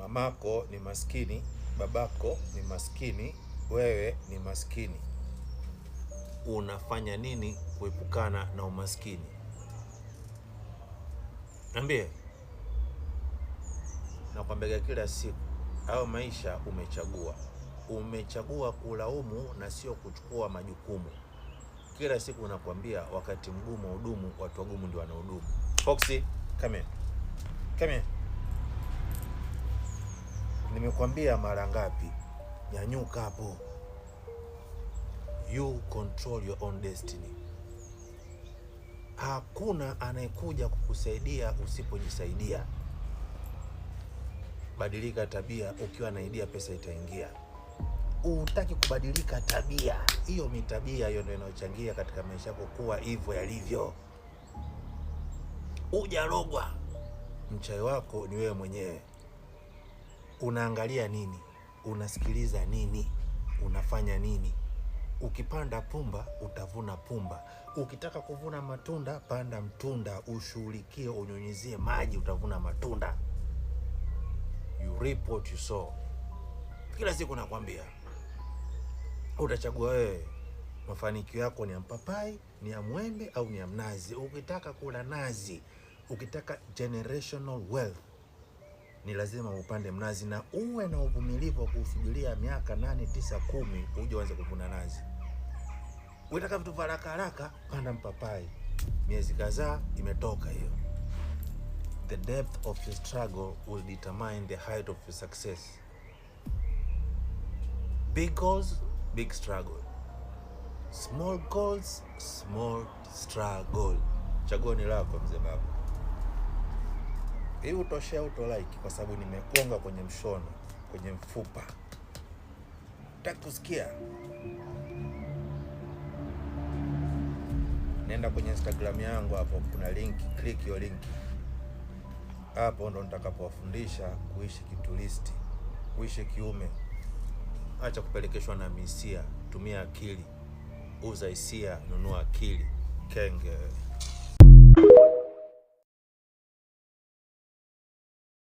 mamako ni maskini, babako ni maskini, wewe ni maskini. Unafanya nini kuepukana na umaskini? Niambie. Nakwambia kila siku au maisha umechagua. Umechagua kulaumu na sio kuchukua majukumu. Kila siku nakwambia wakati mgumu udumu, watu wagumu ndio wanaodumu. Foxy, come here. Come here. Nimekwambia mara ngapi? Nyanyuka hapo. You control your own destiny. Hakuna anayekuja kukusaidia usipojisaidia. Badilika tabia, ukiwa na idea pesa itaingia. Unataka kubadilika tabia, hiyo mitabia hiyo ndio inayochangia katika maisha yako kuwa hivyo yalivyo. Hujarogwa. Mchawi wako ni wewe mwenyewe. Unaangalia nini? Unasikiliza nini? Unafanya nini? Ukipanda pumba utavuna pumba. Ukitaka kuvuna matunda, panda mtunda, ushughulikie, unyunyizie maji, utavuna matunda. You reap what you sow. Kila siku nakwambia. Utachagua wewe. Mafanikio yako ni ya mpapai, ni ya mwembe au ni ya mnazi. Ukitaka kula nazi, ukitaka generational wealth, ni lazima upande mnazi na uwe na uvumilivu wa kusubiria miaka 8, 9, 10 uje uanze kuvuna nazi. Unataka vitu haraka haraka, panda mpapai. Miezi kadhaa imetoka hiyo. The depth of your struggle will determine the height of your success. Big goals, big struggle. Small goals, small struggle. Chaguo ni lako mzee baba. Hii utoshea utolike kwa sababu nimegonga kwenye mshono, kwenye mfupa. Nataka kusikia. Nenda kwenye Instagram yangu hapo, kuna link, click hiyo link. Hapo ndo nitakapowafundisha kuishi kitulisti, kuishi kiume. Acha kupelekeshwa na misia, tumia akili. Uza hisia, nunua akili. Kenge.